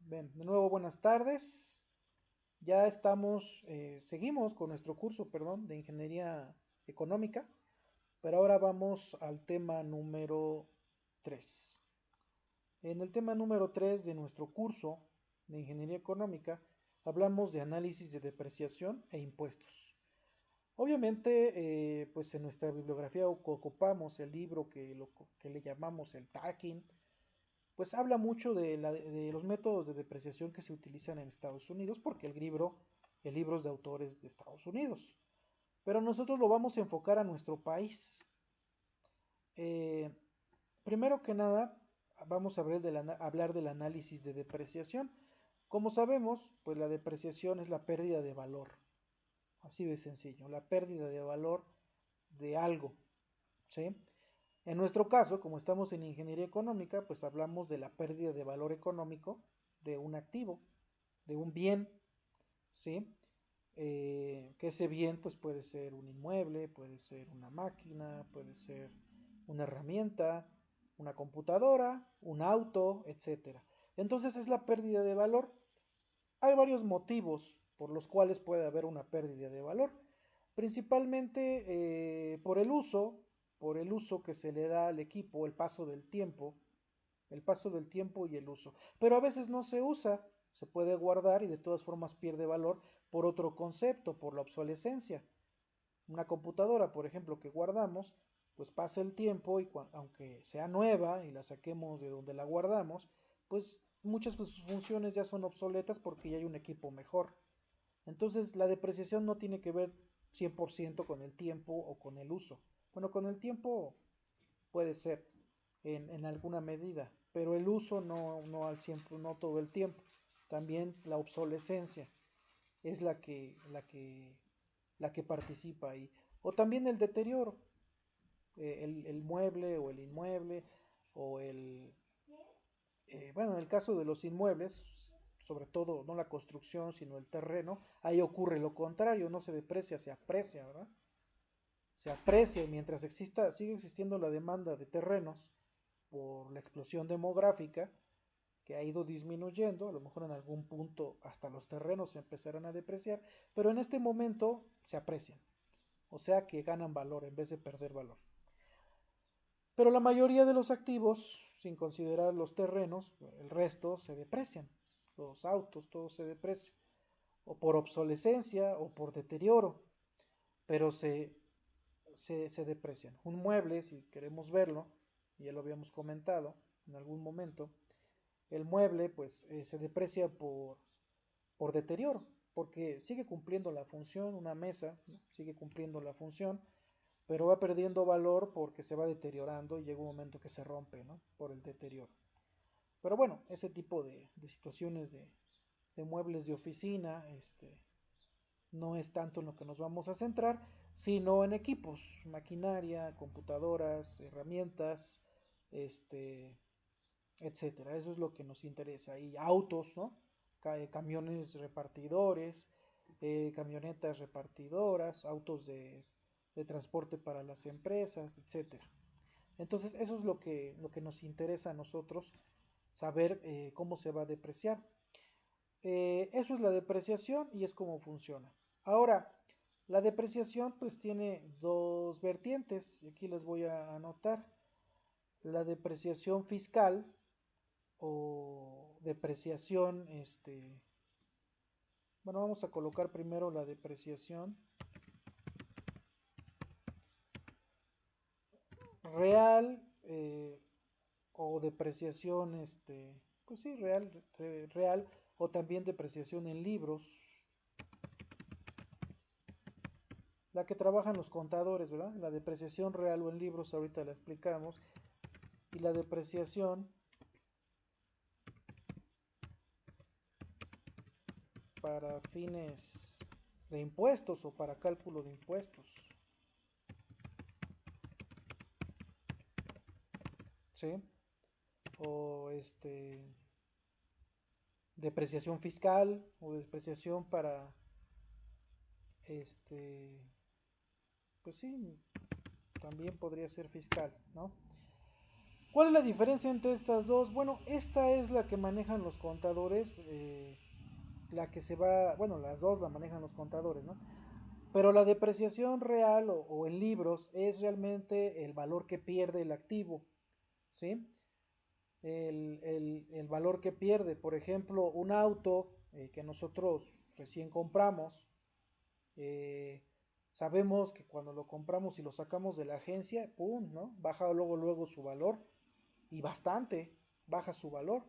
Bien, de nuevo buenas tardes. Ya estamos, seguimos con nuestro curso, perdón, de Ingeniería Económica, pero ahora vamos al tema número 3. En el tema número 3 de nuestro curso de Ingeniería Económica hablamos de análisis de depreciación e impuestos. Obviamente, pues en nuestra bibliografía ocupamos el libro que le llamamos el Tarkin, pues habla mucho de los métodos de depreciación que se utilizan en Estados Unidos, porque el libro es de autores de Estados Unidos. Pero nosotros lo vamos a enfocar a nuestro país. Eh, Primero que nada, vamos a hablar del análisis de depreciación. Como sabemos, pues la depreciación es la pérdida de valor. Así de sencillo, la pérdida de valor de algo, ¿sí? En nuestro caso, como estamos en ingeniería económica, pues hablamos de la pérdida de valor económico de un activo, de un bien, ¿sí? Que ese bien pues puede ser un inmueble, puede ser una máquina, puede ser una herramienta, una computadora, un auto, etcétera. Entonces es la pérdida de valor. Hay varios motivos por los cuales puede haber una pérdida de valor, principalmente por el uso que se le da al equipo, el paso del tiempo y el uso. Pero a veces no se usa, se puede guardar y de todas formas pierde valor por otro concepto, por la obsolescencia. Una computadora, por ejemplo, que guardamos, pues pasa el tiempo y aunque sea nueva y la saquemos de donde la guardamos, pues muchas de sus funciones ya son obsoletas porque ya hay un equipo mejor. Entonces la depreciación no tiene que ver 100% con el tiempo o con el uso. Bueno, con el tiempo puede ser en alguna medida, pero el uso no al 100, no todo el tiempo. También la obsolescencia es la que participa ahí. O también el deterioro, el mueble o el inmueble, o bueno, en el caso de los inmuebles, sobre todo no la construcción, sino el terreno, ahí ocurre lo contrario, no se deprecia, se aprecia, ¿verdad? Se aprecia y mientras sigue existiendo la demanda de terrenos por la explosión demográfica, que ha ido disminuyendo, a lo mejor en algún punto hasta los terrenos se empezarán a depreciar, pero en este momento se aprecian, o sea que ganan valor en vez de perder valor. Pero la mayoría de los activos, sin considerar los terrenos, el resto se deprecian, los autos, todo se deprecia, o por obsolescencia o por deterioro, pero se deprecian. Un mueble, si queremos verlo, y ya lo habíamos comentado en algún momento, el mueble pues se deprecia por deterioro, porque sigue cumpliendo la función, una mesa, ¿no? Sigue cumpliendo la función, pero va perdiendo valor porque se va deteriorando y llega un momento que se rompe, ¿no? Por el deterioro. Pero bueno, ese tipo de situaciones de muebles de oficina, no es tanto en lo que nos vamos a centrar, sino en equipos, maquinaria, computadoras, herramientas, este, etcétera. Eso es lo que nos interesa. Y autos, ¿no? Camiones repartidores, camionetas repartidoras, autos de transporte para las empresas, etcétera. Entonces, eso es lo que nos interesa a nosotros, saber cómo se va a depreciar. Eso es la depreciación y es cómo funciona. Ahora, la depreciación pues tiene dos vertientes, y aquí les voy a anotar. La depreciación fiscal o depreciación, bueno, vamos a colocar primero la depreciación real, o depreciación, pues sí, real, o también depreciación en libros, la que trabajan los contadores, ¿verdad? La depreciación real o en libros, ahorita la explicamos, y la depreciación para fines de impuestos o para cálculo de impuestos, ¿sí? O depreciación fiscal o depreciación para, pues sí, también podría ser fiscal, ¿no? ¿Cuál es la diferencia entre estas dos? Bueno, esta es la que manejan los contadores, la que se va, bueno, las dos la manejan los contadores, ¿no? Pero la depreciación real o en libros es realmente el valor que pierde el activo, ¿sí? El valor que pierde. Por ejemplo, un auto que nosotros recién compramos, eh, sabemos que cuando lo compramos y lo sacamos de la agencia, ¡pum!, ¿no? Baja luego, luego su valor y bastante, baja su valor.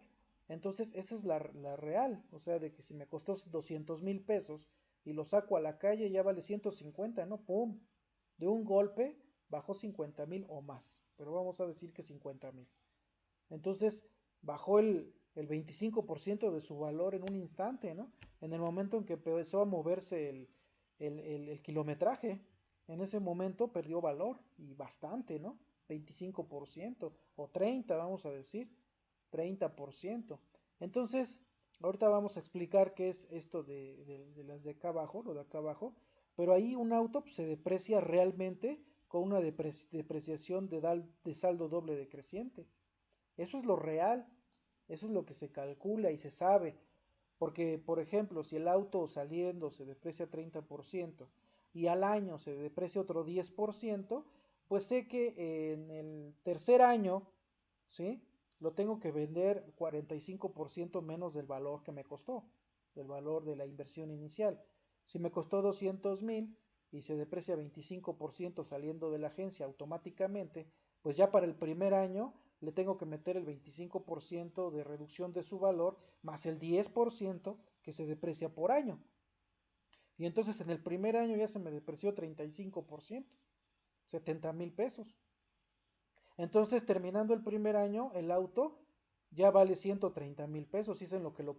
Entonces, esa es la real, o sea, de que si me costó 200,000 pesos y lo saco a la calle ya vale 150, ¿no? ¡Pum! De un golpe bajó 50,000 o más, pero vamos a decir que 50,000. Entonces bajó el 25% de su valor en un instante, ¿no? En el momento en que empezó a moverse el kilometraje, en ese momento perdió valor y bastante, ¿no? 25% o 30, vamos a decir, 30%. Entonces, ahorita vamos a explicar qué es esto de las de acá abajo, lo de acá abajo, pero ahí un auto pues, se deprecia realmente con una depreciación de saldo doble decreciente. Eso es lo real, eso es lo que se calcula y se sabe. Porque, por ejemplo, si el auto saliendo se deprecia 30% y al año se deprecia otro 10%, pues sé que en el tercer año, ¿sí? Lo tengo que vender 45% menos del valor que me costó, del valor de la inversión inicial. Si me costó 200,000 y se deprecia 25% saliendo de la agencia automáticamente, pues ya para el primer año le tengo que meter el 25% de reducción de su valor más el 10% que se deprecia por año. Y entonces en el primer año ya se me depreció 35%, 70,000 pesos. Entonces terminando el primer año, el auto ya vale 130,000 pesos y es en lo que lo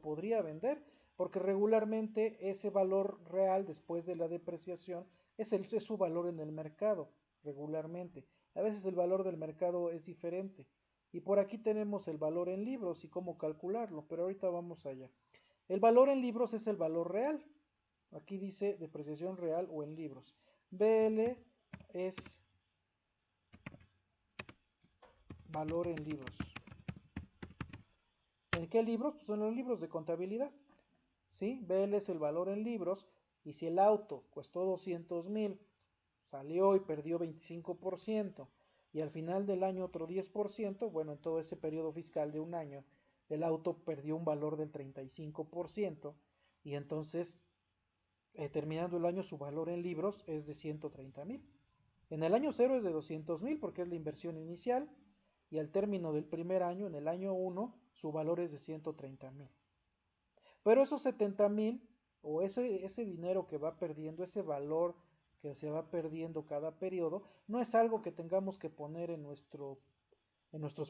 podría vender, porque regularmente ese valor real después de la depreciación es su valor en el mercado, regularmente. A veces el valor del mercado es diferente. Y por aquí tenemos el valor en libros y cómo calcularlo, pero ahorita vamos allá. El valor en libros es el valor real. Aquí dice depreciación real o en libros. BL es valor en libros. ¿En qué libros? Pues en los libros de contabilidad. ¿Sí? BL es el valor en libros. Y si el auto costó 200,000, salió y perdió 25%, y al final del año otro 10%, bueno, en todo ese periodo fiscal de un año, el auto perdió un valor del 35%, y entonces, terminando el año, su valor en libros es de 130,000. En el año cero es de 200,000 porque es la inversión inicial, y al término del primer año, en el año uno, su valor es de 130,000. Pero esos 70,000 o ese dinero que va perdiendo, ese valor que se va perdiendo cada periodo, no es algo que tengamos que poner en nuestros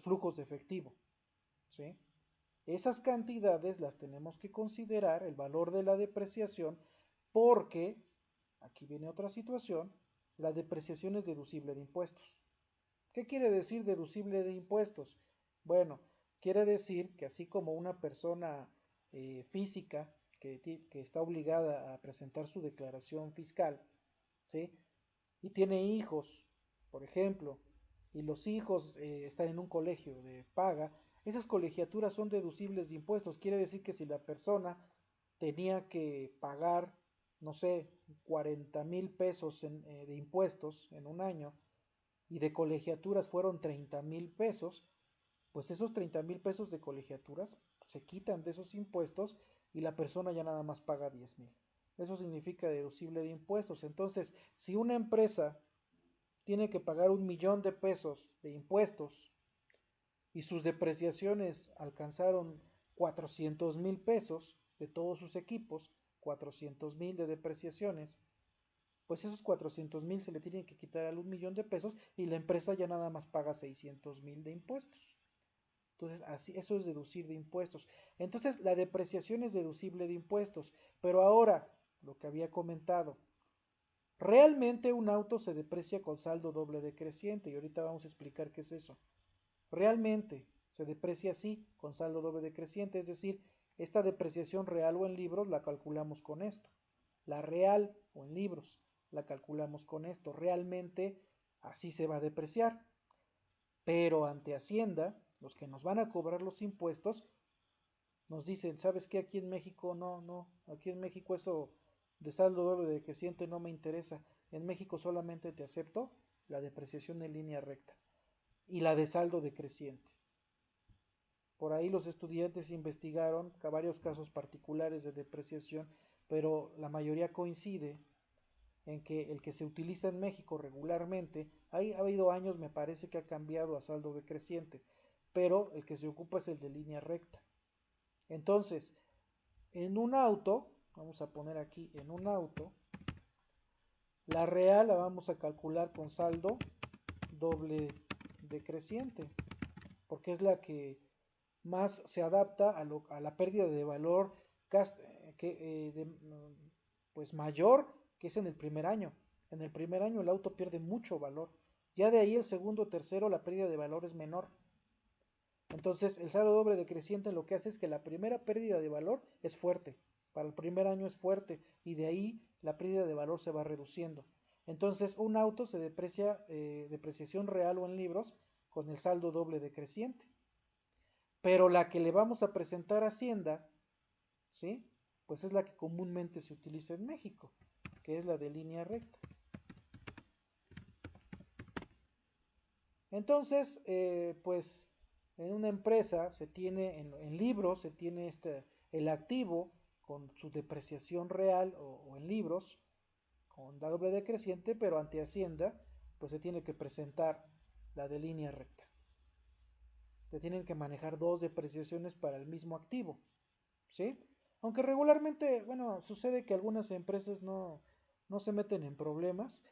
flujos de efectivo, ¿sí? Esas cantidades las tenemos que considerar, el valor de la depreciación, porque, aquí viene otra situación, la depreciación es deducible de impuestos. ¿Qué quiere decir deducible de impuestos? Bueno, quiere decir que así como una persona física que está obligada a presentar su declaración fiscal, ¿sí? Y tiene hijos, por ejemplo, y los hijos están en un colegio de paga, esas colegiaturas son deducibles de impuestos. Quiere decir que si la persona tenía que pagar, no sé, 40,000 pesos de impuestos en un año, y de colegiaturas fueron 30,000 pesos, pues esos 30,000 pesos de colegiaturas se quitan de esos impuestos y la persona ya nada más paga 10,000. Eso significa deducible de impuestos. Entonces, si una empresa tiene que pagar 1,000,000 de pesos de impuestos y sus depreciaciones alcanzaron 400,000 pesos de todos sus equipos, 400,000 de depreciaciones, pues esos 400,000 se le tienen que quitar al 1,000,000 de pesos y la empresa ya nada más paga 600,000 de impuestos. Entonces, así, eso es deducir de impuestos. Entonces, la depreciación es deducible de impuestos. Pero ahora, lo que había comentado, realmente un auto se deprecia con saldo doble decreciente y ahorita vamos a explicar qué es eso. Realmente se deprecia así, con saldo doble decreciente, es decir, esta depreciación real o en libros la calculamos con esto. La real o en libros la calculamos con esto. Realmente así se va a depreciar. Pero ante Hacienda, los que nos van a cobrar los impuestos, nos dicen, ¿sabes qué? Aquí en México no, aquí en México eso de saldo doble decreciente no me interesa. En México solamente te acepto la depreciación en línea recta y la de saldo decreciente. Por ahí los estudiantes investigaron varios casos particulares de depreciación, pero la mayoría coincide en que el que se utiliza en México regularmente, ha habido años me parece que ha cambiado a saldo decreciente, pero el que se ocupa es el de línea recta. Entonces, en un auto, vamos a poner aquí en un auto, la real la vamos a calcular con saldo doble decreciente, porque es la que más se adapta a la pérdida de valor pues mayor que es en el primer año. En el primer año el auto pierde mucho valor. Ya de ahí el segundo o tercero la pérdida de valor es menor. Entonces el saldo doble decreciente lo que hace es que la primera pérdida de valor es fuerte. Para el primer año es fuerte y de ahí la pérdida de valor se va reduciendo. Entonces un auto se deprecia, depreciación real o en libros, con el saldo doble decreciente. Pero la que le vamos a presentar a Hacienda, ¿sí? Pues es la que comúnmente se utiliza en México, que es la de línea recta. Entonces, pues en una empresa se tiene, en libros se tiene el activo con su depreciación real o en libros, con doble decreciente, pero ante Hacienda, pues se tiene que presentar la de línea recta. Se tienen que manejar dos depreciaciones para el mismo activo, ¿sí? Aunque regularmente, bueno, sucede que algunas empresas no se meten en problemas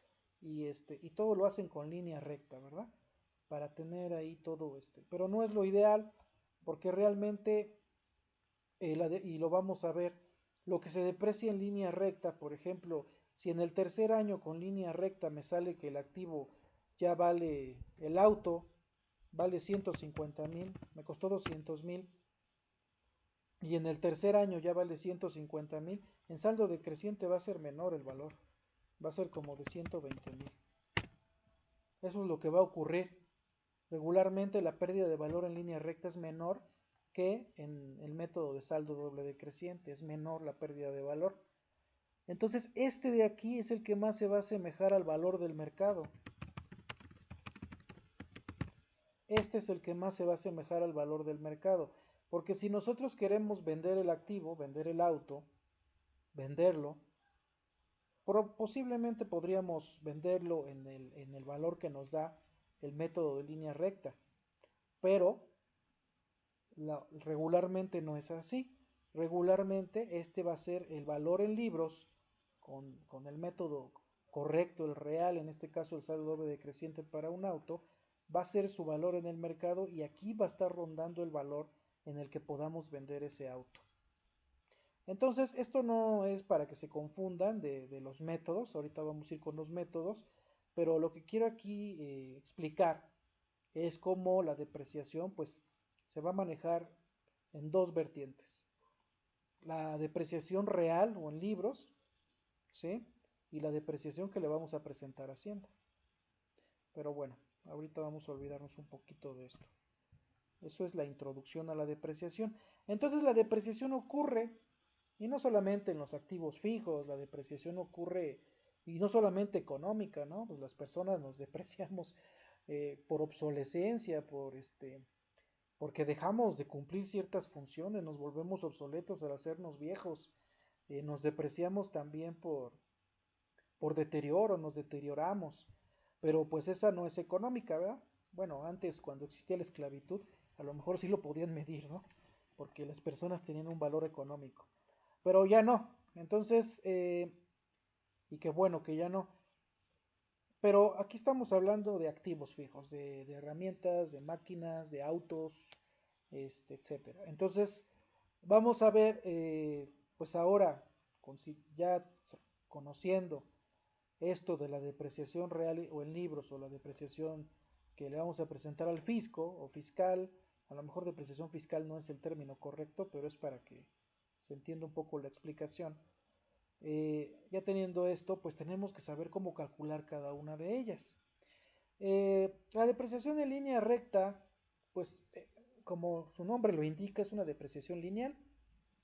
y todo lo hacen con línea recta, ¿verdad? Para tener ahí todo pero no es lo ideal porque realmente, y lo vamos a ver, lo que se deprecia en línea recta, por ejemplo, si en el tercer año con línea recta me sale que el activo ya vale, el auto vale 150,000, me costó 200,000, y en el tercer año ya vale 150,000, en saldo decreciente va a ser menor el valor, va a ser como de 120,000. Eso es lo que va a ocurrir. Regularmente la pérdida de valor en línea recta es menor que en el método de saldo doble decreciente, es menor la pérdida de valor. Entonces este de aquí es el que más se va a asemejar al valor del mercado. Este es el que más se va a asemejar al valor del mercado. Porque si nosotros queremos vender el activo, vender el auto, venderlo, posiblemente podríamos venderlo en el valor que nos da el método de línea recta. Pero regularmente no es así. Regularmente este va a ser el valor en libros con el método correcto, el real, en este caso el saldo doble decreciente para un auto, va a ser su valor en el mercado y aquí va a estar rondando el valor en el que podamos vender ese auto. Entonces, esto no es para que se confundan de los métodos, ahorita vamos a ir con los métodos, pero lo que quiero aquí explicar es cómo la depreciación pues se va a manejar en dos vertientes. La depreciación real o en libros, ¿sí? Y la depreciación que le vamos a presentar a Hacienda. Pero bueno, ahorita vamos a olvidarnos un poquito de esto. Eso es la introducción a la depreciación. Entonces la depreciación ocurre, y no solamente en los activos fijos, la depreciación ocurre, y no solamente económica, ¿no? Pues las personas nos depreciamos por obsolescencia, porque dejamos de cumplir ciertas funciones, nos volvemos obsoletos al hacernos viejos, nos depreciamos también por deterioro, nos deterioramos, pero pues esa no es económica, ¿verdad? Bueno, antes cuando existía la esclavitud, a lo mejor sí lo podían medir, ¿no? Porque las personas tenían un valor económico, pero ya no, entonces, y qué bueno que ya no, pero aquí estamos hablando de activos fijos, de herramientas, de máquinas, de autos, etcétera. Entonces, vamos a ver, pues ahora, ya conociendo esto de la depreciación real o en libros o la depreciación que le vamos a presentar al fisco o fiscal, a lo mejor depreciación fiscal no es el término correcto, pero es para que se entienda un poco la explicación. Ya teniendo esto, pues tenemos que saber cómo calcular cada una de ellas. La depreciación en línea recta, pues como su nombre lo indica, es una depreciación lineal,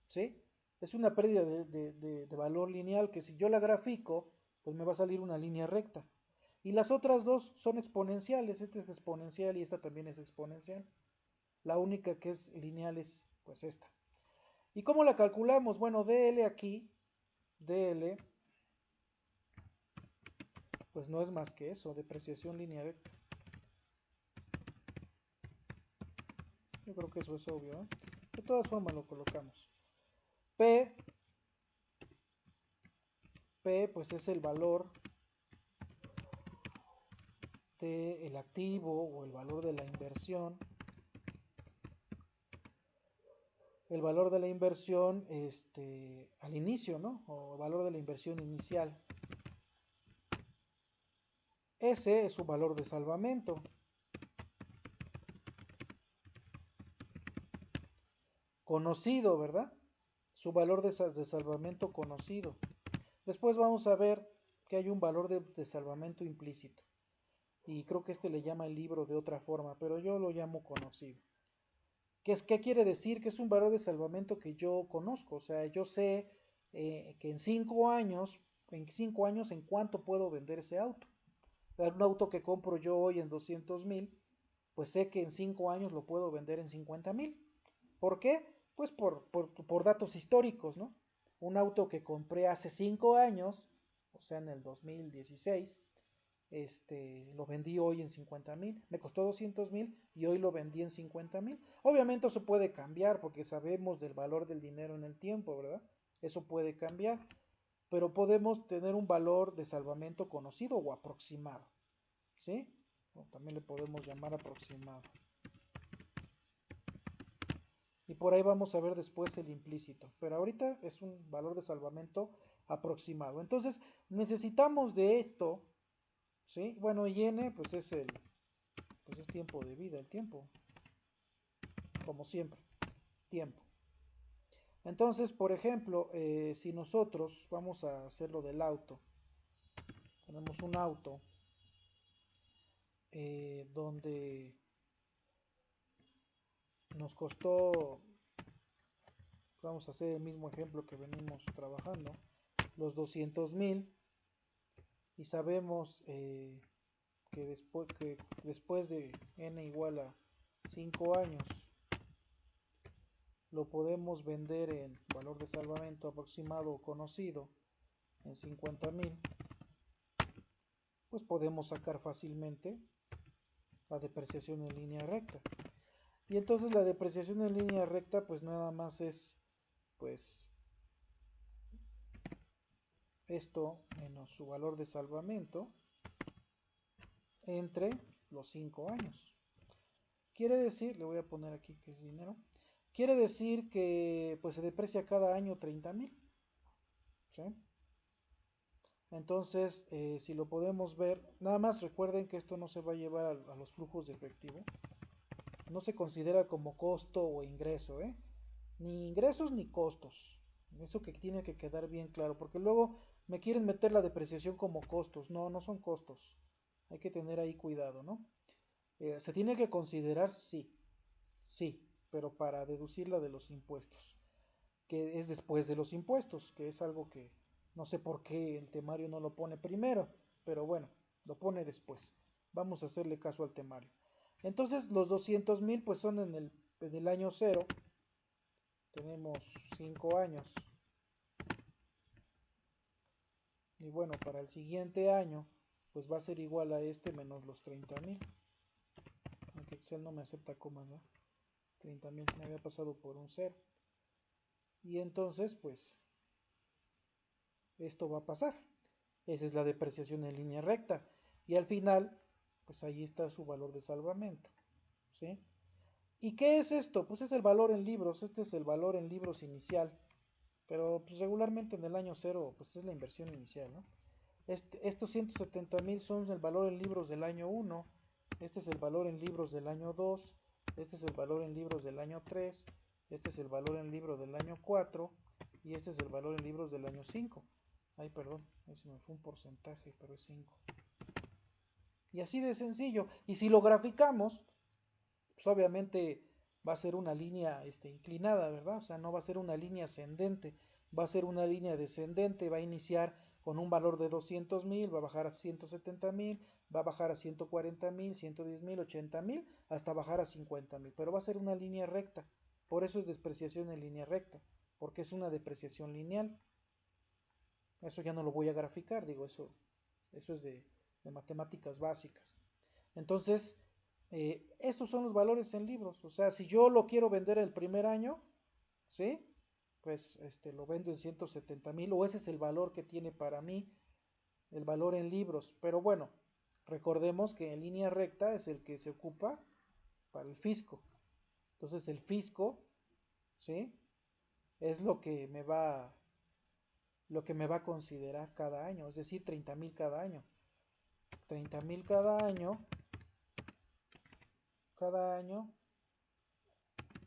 ¿sí? Es una pérdida de valor lineal que si yo la grafico, pues me va a salir una línea recta. Y las otras dos son exponenciales, esta es exponencial y esta también es exponencial. La única que es lineal es pues esta. ¿Y cómo la calculamos? Bueno, DL aquí, DL, pues no es más que eso, depreciación línea recta. Yo creo que eso es obvio, ¿eh? De todas formas lo colocamos. P, pues es el valor del activo o el valor de la inversión. El valor de la inversión al inicio, ¿no? O el valor de la inversión inicial. Ese es su valor de salvamento. Conocido, ¿verdad? Su valor de salvamento conocido. Después vamos a ver que hay un valor de salvamento implícito. Y creo que le llama el libro de otra forma, pero yo lo llamo conocido. ¿Qué quiere decir? Que es un valor de salvamento que yo conozco. O sea, yo sé que en 5 años, en cuánto puedo vender ese auto. Un auto que compro yo hoy en 200,000, pues sé que en 5 años lo puedo vender en 50,000. ¿Por qué? Pues por datos históricos, ¿no? Un auto que compré hace 5 años, o sea, en el 2016, lo vendí hoy en 50,000, me costó 200,000 y hoy lo vendí en 50,000. Obviamente eso puede cambiar porque sabemos del valor del dinero en el tiempo, ¿verdad? Eso puede cambiar, pero podemos tener un valor de salvamento conocido o aproximado, ¿sí? O también le podemos llamar aproximado. Y por ahí vamos a ver después el implícito, pero ahorita es un valor de salvamento aproximado. Entonces necesitamos de esto, ¿sí? Bueno, y n pues es tiempo de vida, el tiempo, como siempre, tiempo. Entonces, por ejemplo, si nosotros vamos a hacer lo del auto, tenemos un auto donde nos costó, vamos a hacer el mismo ejemplo que venimos trabajando, los 200,000, y sabemos que después de n igual a 5 años lo podemos vender en valor de salvamento aproximado o conocido en 50,000, pues podemos sacar fácilmente la depreciación en línea recta. Y entonces la depreciación en línea recta pues nada más es pues esto menos su valor de salvamento entre los 5 años. Quiere decir, le voy a poner aquí que es dinero, quiere decir que pues se deprecia cada año 30,000, ¿sí? Entonces, si lo podemos ver, nada más recuerden que esto no se va a llevar a los flujos de efectivo, no se considera como costo o ingreso, ¿eh? Ni ingresos ni costos. Eso que tiene que quedar bien claro, porque luego me quieren meter la depreciación como costos. No, no son costos. Hay que tener ahí cuidado, ¿no? ¿Se tiene que considerar? Sí, sí, pero para deducirla de los impuestos, que es después de los impuestos, que es algo que no sé por qué el temario no lo pone primero, pero bueno, lo pone después. Vamos a hacerle caso al temario. Entonces los 200,000 pues son en el año 0, tenemos 5 años. Y bueno, para el siguiente año pues va a ser igual a este menos los 30,000. Aunque Excel no me acepta comas, ¿no? 30,000 me había pasado por un 0. Y entonces pues esto va a pasar. Esa es la depreciación en línea recta. Y al final, pues ahí está su valor de salvamento, ¿sí? ¿Y qué es esto? Pues es el valor en libros. Este es el valor en libros inicial. Pero pues regularmente en el año 0, pues es la inversión inicial, ¿no? Estos 170,000 son el valor en libros del año 1. Este es el valor en libros del año 2. Este es el valor en libros del año 3. Este es el valor en libros del año 4. Y este es el valor en libros del año 5. Ay, perdón, ahí se me fue un porcentaje, pero es 5. Y así de sencillo. Y si lo graficamos, pues obviamente va a ser una línea inclinada, ¿verdad? O sea, no va a ser una línea ascendente, va a ser una línea descendente, va a iniciar con un valor de 200.000, va a bajar a 170.000, va a bajar a 140.000, 110.000, 80.000, hasta bajar a 50.000, pero va a ser una línea recta. Por eso es despreciación en línea recta, porque es una depreciación lineal. Eso ya no lo voy a graficar, digo, eso es de matemáticas básicas. Entonces, estos son los valores en libros. O sea, si yo lo quiero vender el primer año, ¿sí? Pues lo vendo en 170.000 o ese es el valor que tiene para mí, el valor en libros. Pero bueno, recordemos que en línea recta es el que se ocupa para el fisco. Entonces el fisco, ¿sí? Es lo que me va a considerar cada año, es decir, 30.000 cada año. 30.000 cada año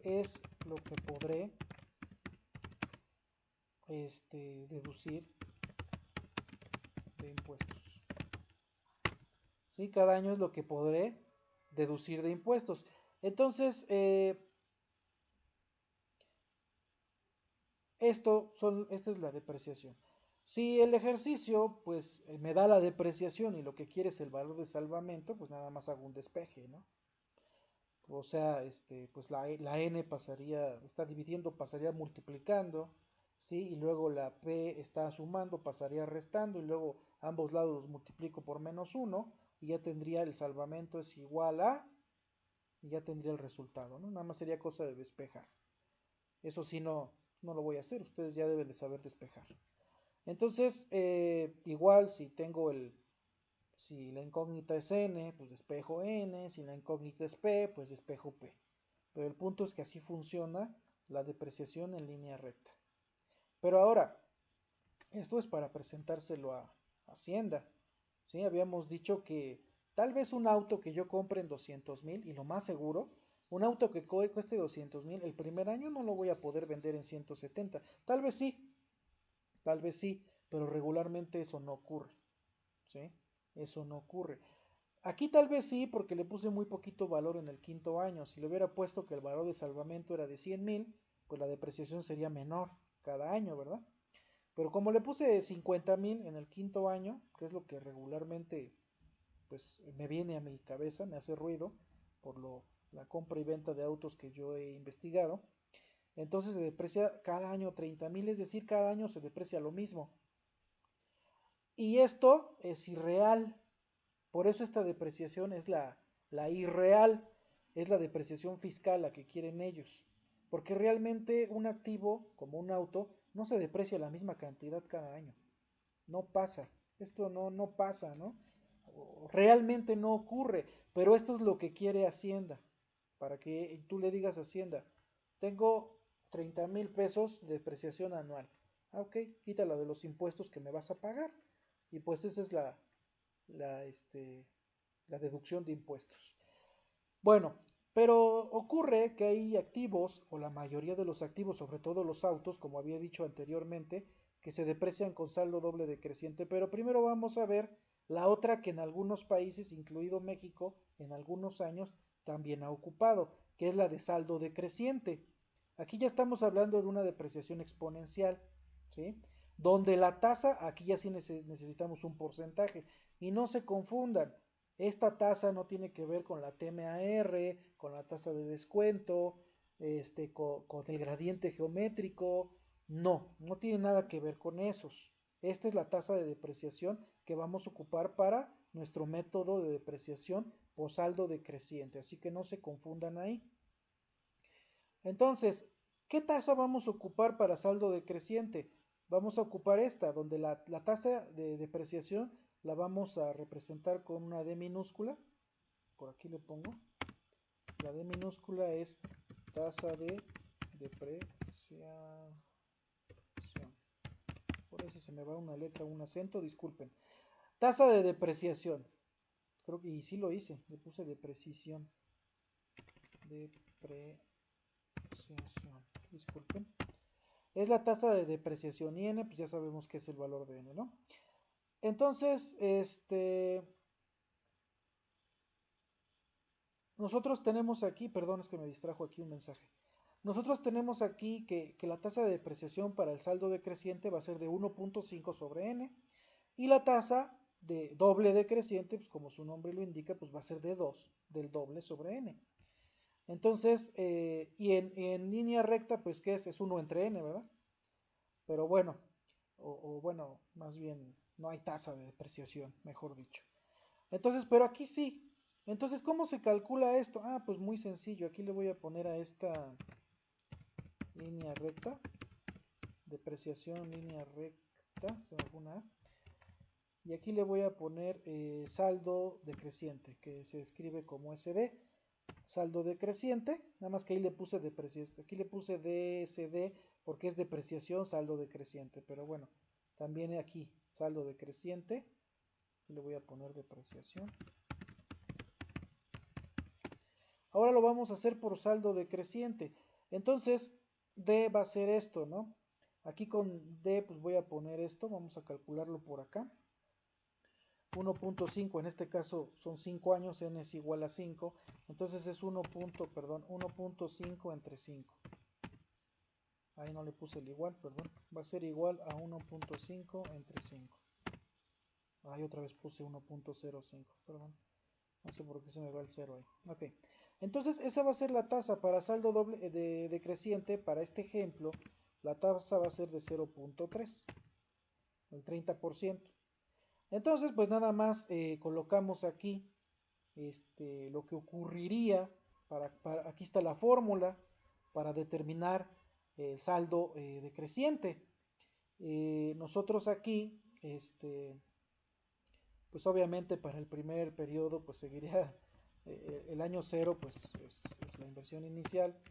es lo que podré deducir de impuestos. ¿Sí? Cada año es lo que podré deducir de impuestos. Entonces, esta es la depreciación. Si el ejercicio, pues, me da la depreciación y lo que quiere es el valor de salvamento, pues nada más hago un despeje, ¿no? O sea, pues la n está dividiendo, pasaría multiplicando, ¿sí? Y luego la p está sumando, pasaría restando, y luego ambos lados los multiplico por -1, y ya tendría el salvamento es igual a, y ya tendría el resultado, ¿no? Nada más sería cosa de despejar. Eso sí, no lo voy a hacer, ustedes ya deben de saber despejar. Entonces, igual si la incógnita es n, pues despejo n, si la incógnita es p, pues despejo p. Pero el punto es que así funciona la depreciación en línea recta. Pero ahora, esto es para presentárselo a Hacienda. ¿Sí? Habíamos dicho que tal vez un auto que yo compre en 200.000, y lo más seguro, un auto que cueste 200.000, el primer año no lo voy a poder vender en 170. Tal vez sí, pero regularmente eso no ocurre. ¿Sí? Eso no ocurre. Aquí tal vez sí, porque le puse muy poquito valor en el quinto año. Si le hubiera puesto que el valor de salvamento era de 100.000, pues la depreciación sería menor cada año, ¿verdad? Pero como le puse 50.000 en el quinto año, que es lo que regularmente pues me viene a mi cabeza, me hace ruido por la compra y venta de autos que yo he investigado, entonces se deprecia cada año 30.000, es decir, cada año se deprecia lo mismo. Y esto es irreal. Por eso esta depreciación es la irreal, es la depreciación fiscal la que quieren ellos. Porque realmente un activo, como un auto, no se deprecia la misma cantidad cada año. No pasa. Esto no pasa, ¿no? Realmente no ocurre. Pero esto es lo que quiere Hacienda. Para que tú le digas a Hacienda, tengo 30.000 pesos de depreciación anual. Ah, ok, quítala de los impuestos que me vas a pagar. Y pues esa es la, este, la deducción de impuestos. Bueno, pero ocurre que hay activos, o la mayoría de los activos, sobre todo los autos, como había dicho anteriormente, que se deprecian con saldo doble decreciente. Pero primero vamos a ver la otra que en algunos países, incluido México, en algunos años también ha ocupado, que es la de saldo decreciente. Aquí ya estamos hablando de una depreciación exponencial, ¿sí? Donde la tasa, aquí ya sí necesitamos un porcentaje. Y no se confundan, esta tasa no tiene que ver con la TMAR, con la tasa de descuento, con el gradiente geométrico. No tiene nada que ver con esos. Esta es la tasa de depreciación que vamos a ocupar para nuestro método de depreciación por saldo decreciente. Así que no se confundan ahí. Entonces, ¿qué tasa vamos a ocupar para saldo decreciente? Vamos a ocupar esta, donde la tasa de depreciación la vamos a representar con una D minúscula. Por aquí le pongo. La D minúscula es tasa de depreciación. Por eso se me va una letra, un acento, disculpen. Tasa de depreciación. Creo que y sí lo hice, le puse depreciación. Disculpen. Es la tasa de depreciación y n, pues ya sabemos que es el valor de n, ¿no? Entonces, nosotros tenemos aquí, perdón, es que me distrajo aquí un mensaje. Nosotros tenemos aquí que la tasa de depreciación para el saldo decreciente va a ser de 1.5 sobre n y la tasa de doble decreciente, pues como su nombre lo indica, pues va a ser de 2, del doble sobre n. Entonces, y en línea recta, pues ¿qué es? Es 1 entre n, ¿verdad? Pero bueno, o bueno, más bien no hay tasa de depreciación, mejor dicho. Entonces, pero aquí sí. Entonces, ¿cómo se calcula esto? Ah, pues muy sencillo. Aquí le voy a poner a esta línea recta, depreciación línea recta, se me fue una A. Y aquí le voy a poner saldo decreciente, que se escribe como SD. Saldo decreciente, nada más que ahí le puse depreciación, aquí le puse DSD porque es depreciación, saldo decreciente, pero bueno, también aquí, saldo decreciente, le voy a poner depreciación. Ahora lo vamos a hacer por saldo decreciente, entonces D va a ser esto, ¿no? Aquí con D pues voy a poner esto, vamos a calcularlo por acá. 1.5, en este caso son 5 años, n es igual a 5, entonces es 1.5 entre 5. Ahí no le puse el igual, perdón. Va a ser igual a 1.5 entre 5. Ahí otra vez puse 1.05, perdón. No sé por qué se me va el 0 ahí. Ok. Entonces esa va a ser la tasa para saldo doble decreciente. Para este ejemplo, la tasa va a ser de 0.3, el 30%. Entonces, pues nada más colocamos aquí lo que ocurriría. Aquí está la fórmula para determinar el saldo decreciente. Nosotros aquí, pues obviamente para el primer periodo, pues seguiría el año cero, pues es la inversión inicial.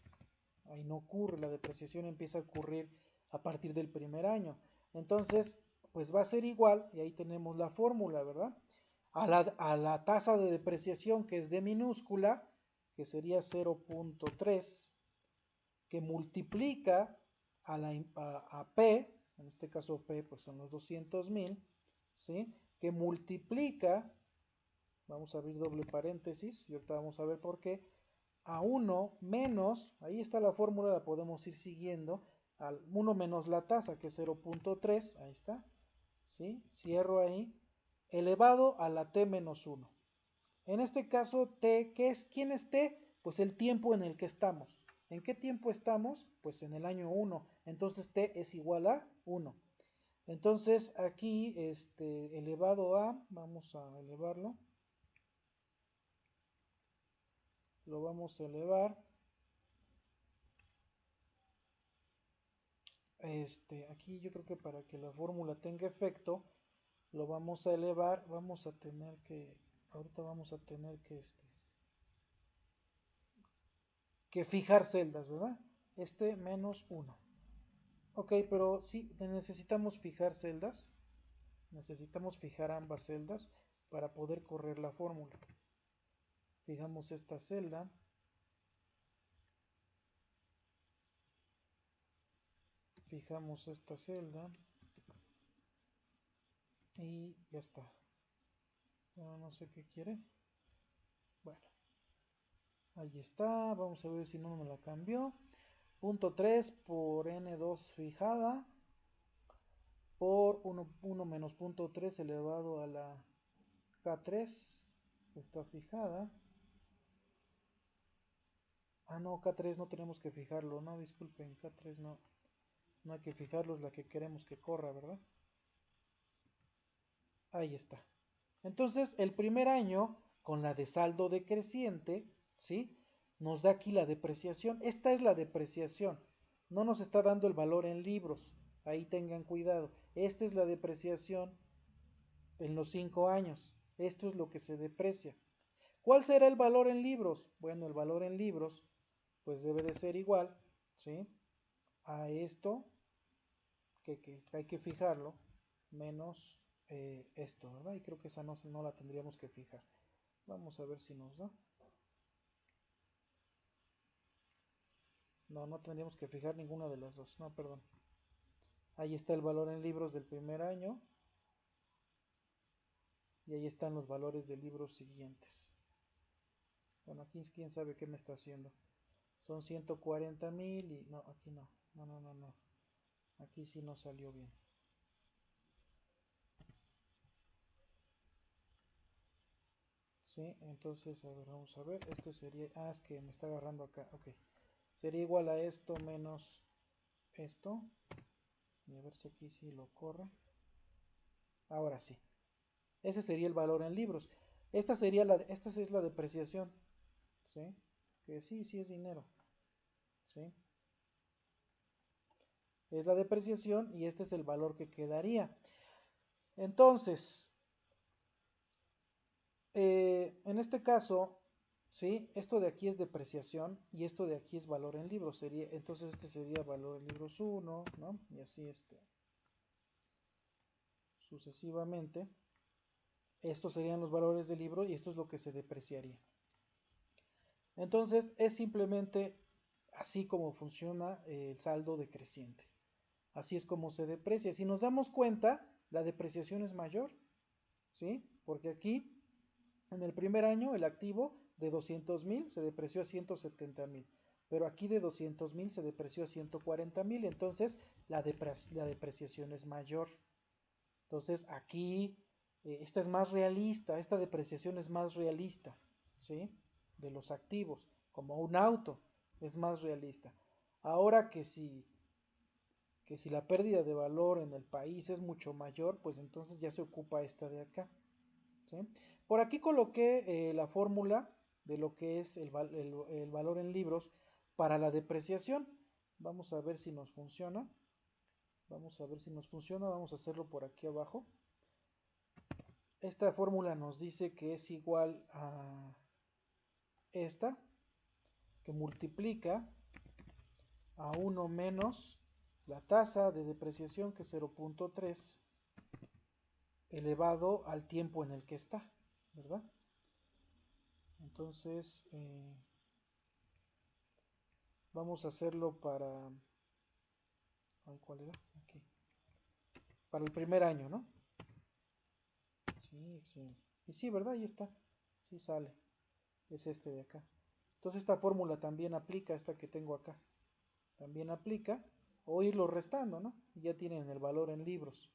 Ahí no ocurre, la depreciación empieza a ocurrir a partir del primer año. Entonces, pues va a ser igual, y ahí tenemos la fórmula, ¿verdad? A la tasa de depreciación, que es D minúscula, que sería 0.3, que multiplica a P, en este caso P pues son los 200,000, ¿sí? Que multiplica, vamos a abrir doble paréntesis, y ahorita vamos a ver por qué, a 1 menos, ahí está la fórmula, la podemos ir siguiendo, al 1 menos la tasa, que es 0.3, ahí está, ¿sí? Cierro ahí, elevado a la t menos 1. En este caso, t, ¿quién es t? Pues el tiempo en el que estamos. ¿En qué tiempo estamos? Pues en el año 1. Entonces t es igual a 1. Entonces aquí, elevado a, vamos a elevarlo. Lo vamos a elevar. Aquí yo creo que para que la fórmula tenga efecto, lo vamos a elevar. Vamos a tener que, ahorita vamos a tener que fijar celdas, ¿verdad? Menos 1. Ok, pero sí, necesitamos fijar celdas. Necesitamos fijar ambas celdas para poder correr la fórmula. Fijamos esta celda. Fijamos esta celda. Y ya está. No sé qué quiere. Bueno, ahí está. Vamos a ver si no me la cambió. Punto 3 por N2 fijada. Por 1 menos punto 3 elevado a la K3. Está fijada. Ah, no, K3 no tenemos que fijarlo. No, disculpen, K3 no. No hay que fijarlo, es la que queremos que corra, ¿verdad? Ahí está. Entonces, el primer año, con la de saldo decreciente, ¿sí? Nos da aquí la depreciación. Esta es la depreciación. No nos está dando el valor en libros. Ahí tengan cuidado. Esta es la depreciación en los 5 años. Esto es lo que se deprecia. ¿Cuál será el valor en libros? Bueno, el valor en libros, pues debe de ser igual, ¿sí? A esto, que hay que fijarlo, menos esto, ¿verdad? Y creo que esa no la tendríamos que fijar. Vamos a ver si nos da. No, no tendríamos que fijar ninguna de las dos. No, perdón. Ahí está el valor en libros del primer año. Y ahí están los valores de libros siguientes. Bueno, aquí quién sabe qué me está haciendo. Son 140,000 y no, aquí no. No, no, no, no. Aquí sí no salió bien. Sí, entonces, a ver, vamos a ver. Esto sería, es que me está agarrando acá. Ok. Sería igual a esto menos esto. Y a ver si aquí sí lo corre. Ahora sí. Ese sería el valor en libros. Esta es la depreciación. ¿Sí? Que sí, sí es dinero. ¿Sí? Es la depreciación y este es el valor que quedaría. Entonces, en este caso, ¿sí? Esto de aquí es depreciación y esto de aquí es valor en libros. Entonces este sería valor en libros uno, ¿no? Y así sucesivamente. Estos serían los valores del libro y esto es lo que se depreciaría. Entonces es simplemente así como funciona el saldo decreciente. Así es como se deprecia. Si nos damos cuenta, la depreciación es mayor, ¿sí? Porque aquí, en el primer año, el activo de 200,000 se depreció a 170,000. Pero aquí de 200,000 se depreció a 140,000. Entonces, la depreciación es mayor. Entonces, aquí, esta es más realista. Esta depreciación es más realista, ¿sí? De los activos, como un auto, es más realista. Ahora que si la pérdida de valor en el país es mucho mayor, pues entonces ya se ocupa esta de acá. ¿Sí? Por aquí coloqué la fórmula de lo que es el valor en libros para la depreciación. Vamos a ver si nos funciona. Vamos a ver si nos funciona. Vamos a hacerlo por aquí abajo. Esta fórmula nos dice que es igual a esta, que multiplica a 1 menos la tasa de depreciación, que es 0.3, elevado al tiempo en el que está, ¿verdad? Entonces, vamos a hacerlo para... ¿Cuál era? Aquí. Para el primer año, ¿no? Sí, excelente. Y sí, ¿verdad? Ahí está. Sí sale. Es este de acá. Entonces esta fórmula también aplica, esta que tengo acá. También aplica. O irlo restando, ¿no? Ya tienen el valor en libros.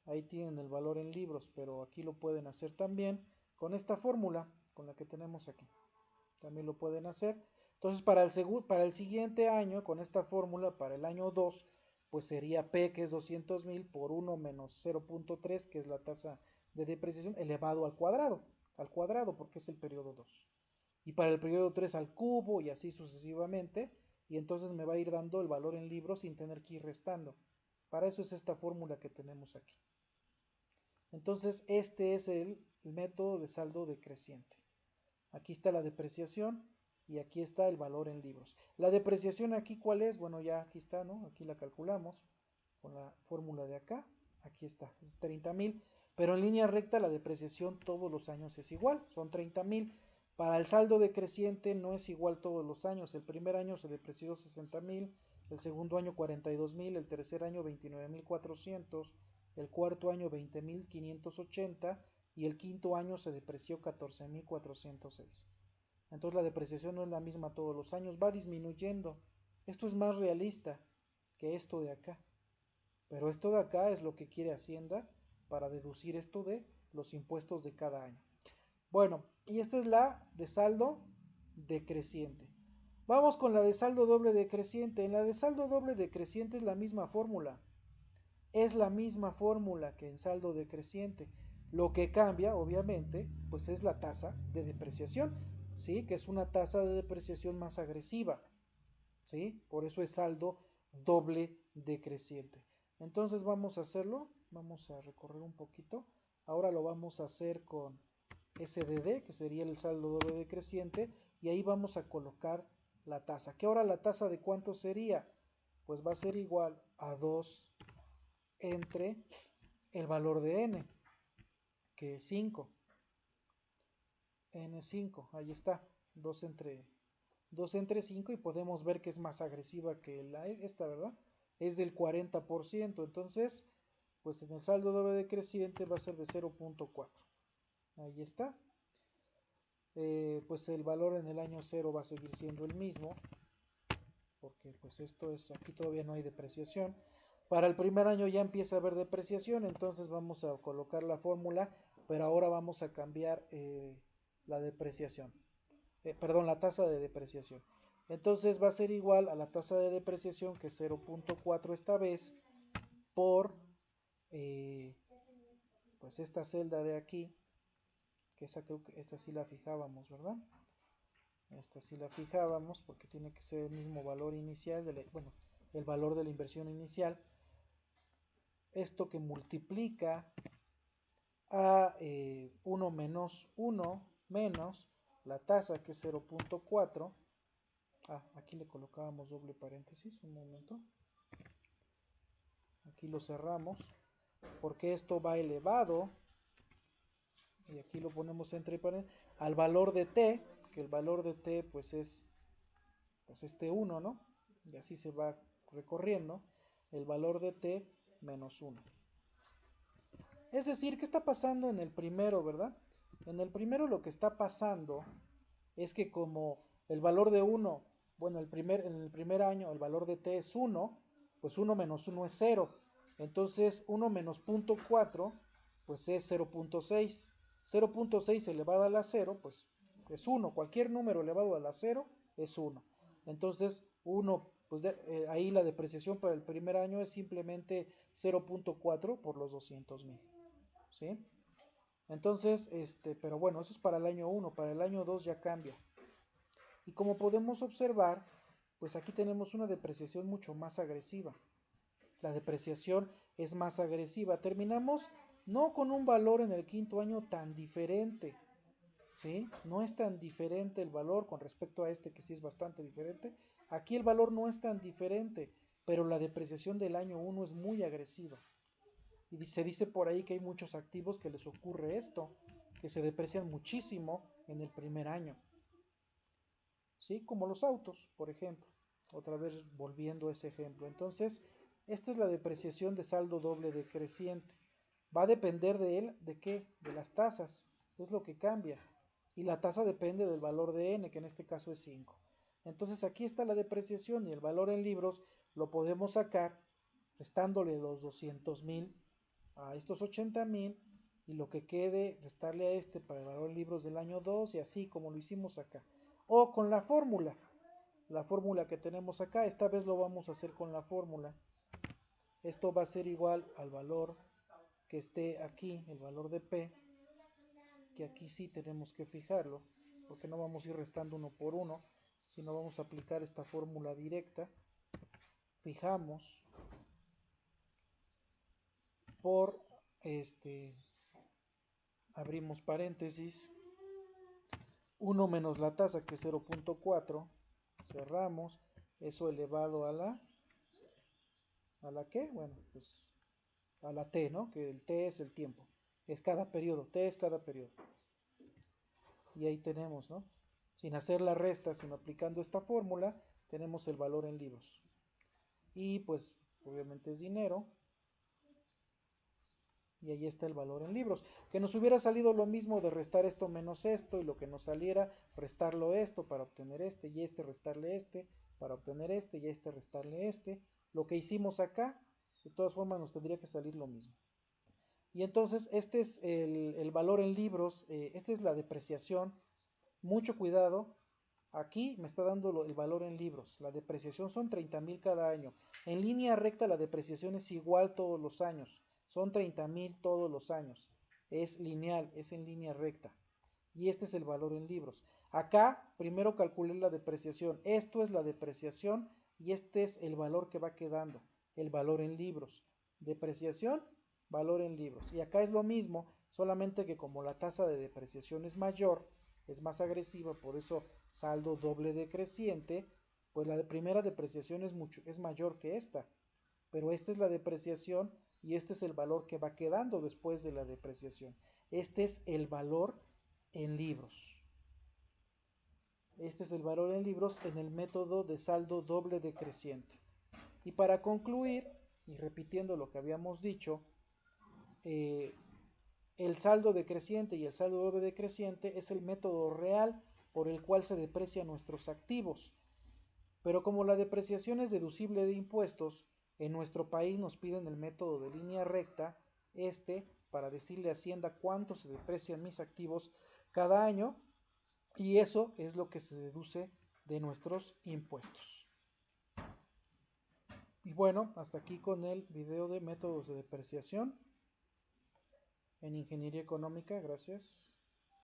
Ahí tienen el valor en libros, pero aquí lo pueden hacer también con esta fórmula, con la que tenemos aquí. También lo pueden hacer. Entonces, para el siguiente año, con esta fórmula, para el año 2, pues sería P, que es 200,000, por 1 menos 0.3, que es la tasa de depreciación, elevado al cuadrado, porque es el periodo 2. Y para el periodo 3 al cubo, y así sucesivamente, y entonces me va a ir dando el valor en libros sin tener que ir restando. Para eso es esta fórmula que tenemos aquí. Entonces, este es el método de saldo decreciente. Aquí está la depreciación y aquí está el valor en libros. La depreciación aquí, ¿cuál es? Bueno, ya aquí está, ¿no? Aquí la calculamos con la fórmula de acá. Aquí está, es 30,000. Pero en línea recta la depreciación todos los años es igual, son 30,000. Para el saldo decreciente no es igual todos los años. El primer año se depreció 60,000, el segundo año 42,000, el tercer año 29,400, el cuarto año 20,580 y el quinto año se depreció 14,406. Entonces la depreciación no es la misma todos los años, va disminuyendo. Esto es más realista que esto de acá. Pero esto de acá es lo que quiere Hacienda para deducir esto de los impuestos de cada año. Bueno, y esta es la de saldo decreciente. Vamos con la de saldo doble decreciente. En la de saldo doble decreciente es la misma fórmula. Es la misma fórmula que en saldo decreciente. Lo que cambia, obviamente, pues es la tasa de depreciación, ¿sí? Que es una tasa de depreciación más agresiva, ¿sí? Por eso es saldo doble decreciente. Entonces vamos a hacerlo, vamos a recorrer un poquito. Ahora lo vamos a hacer con SDD, que sería el saldo doble decreciente, y ahí vamos a colocar la tasa. ¿Que ahora la tasa de cuánto sería? Pues va a ser igual a 2 entre el valor de n, que es 5. N5, ahí está, 2 entre 5 y podemos ver que es más agresiva que esta, ¿verdad? Es del 40%, entonces, pues en el saldo doble decreciente va a ser de 0.4. Ahí está. pues el valor en el año 0 va a seguir siendo el mismo, porque pues esto es, aquí todavía no hay depreciación. Para el primer año ya empieza a haber depreciación, entonces vamos a colocar la fórmula, pero ahora vamos a cambiar la depreciación, perdón, la tasa de depreciación. Entonces va a ser igual a la tasa de depreciación, que es 0.4 esta vez, por pues esta celda de aquí, que esa creo que esta sí la fijábamos, ¿verdad? Esta sí la fijábamos porque tiene que ser el mismo valor inicial, bueno, el valor de la inversión inicial. Esto que multiplica a 1 menos 1 menos la tasa, que es 0.4. Aquí le colocábamos doble paréntesis, un momento. Aquí lo cerramos porque esto va elevado, y aquí lo ponemos entre paréntesis, al valor de t, que el valor de t pues es pues este 1, ¿no? Y así se va recorriendo el valor de t menos 1. Es decir, ¿qué está pasando en el primero, verdad? En el primero lo que está pasando es que como el valor de 1, bueno, en el primer año el valor de t es 1, pues 1 menos 1 es 0. Entonces 1 menos 0.4 pues es 0.6. 0.6 elevado a la 0 pues es 1. Cualquier número elevado a la 0 es 1. Entonces 1, pues ahí la depreciación para el primer año es simplemente 0.4 por los 200,000. ¿Sí? Entonces, pero bueno, eso es para el año 1, para el año 2 ya cambia. Y como podemos observar, pues aquí tenemos una depreciación mucho más agresiva. La depreciación es más agresiva. Terminamos no con un valor en el quinto año tan diferente, ¿sí? No es tan diferente el valor con respecto a este, que sí es bastante diferente. Aquí el valor no es tan diferente, pero la depreciación del año 1 es muy agresiva. Y se dice por ahí que hay muchos activos que les ocurre esto, que se deprecian muchísimo en el primer año. ¿Sí? Como los autos, por ejemplo. Otra vez volviendo a ese ejemplo. Entonces, esta es la depreciación de saldo doble decreciente. Va a depender de él, ¿de qué? De las tasas. Es lo que cambia. Y la tasa depende del valor de n, que en este caso es 5. Entonces aquí está la depreciación, y el valor en libros lo podemos sacar restándole los 200,000 a estos 80,000, y lo que quede restarle a este para el valor en libros del año 2, y así como lo hicimos acá. O con la fórmula que tenemos acá. Esta vez lo vamos a hacer con la fórmula. Esto va a ser igual al valor que esté aquí, el valor de P, que aquí sí tenemos que fijarlo, porque no vamos a ir restando uno por uno, sino vamos a aplicar esta fórmula directa. Fijamos por abrimos paréntesis, 1 menos la tasa, que es 0.4, cerramos, eso elevado ¿a la qué? Bueno, pues a la t, ¿no? Que el t es el tiempo, es cada periodo, t es cada periodo. Y ahí tenemos, ¿no? Sin hacer la resta, sino aplicando esta fórmula, tenemos el valor en libros. Y pues obviamente es dinero. Y ahí está el valor en libros. Que nos hubiera salido lo mismo de restar esto menos esto, y lo que nos saliera restarlo esto para obtener este, y este restarle este para obtener este, y este restarle este. Lo que hicimos acá, de todas formas nos tendría que salir lo mismo. Y entonces este es el valor en libros, esta es la depreciación. Mucho cuidado, aquí me está dando el valor en libros. La depreciación son 30,000 cada año. En línea recta la depreciación es igual todos los años. Son 30,000 todos los años. Es lineal, es en línea recta. Y este es el valor en libros. Acá primero calculé la depreciación. Esto es la depreciación y este es el valor que va quedando. El valor en libros. Depreciación, valor en libros. Y acá es lo mismo, solamente que como la tasa de depreciación es mayor, es más agresiva, por eso saldo doble decreciente, pues la primera depreciación es mayor que esta. Pero esta es la depreciación y este es el valor que va quedando después de la depreciación. Este es el valor en libros. Este es el valor en libros en el método de saldo doble decreciente. Y para concluir, y repitiendo lo que habíamos dicho, El saldo decreciente y el saldo doble decreciente es el método real por el cual se deprecian nuestros activos. Pero como la depreciación es deducible de impuestos, en nuestro país nos piden el método de línea recta, para decirle a Hacienda cuánto se deprecian mis activos cada año, y eso es lo que se deduce de nuestros impuestos. Y bueno, hasta aquí con el video de métodos de depreciación en ingeniería económica. Gracias.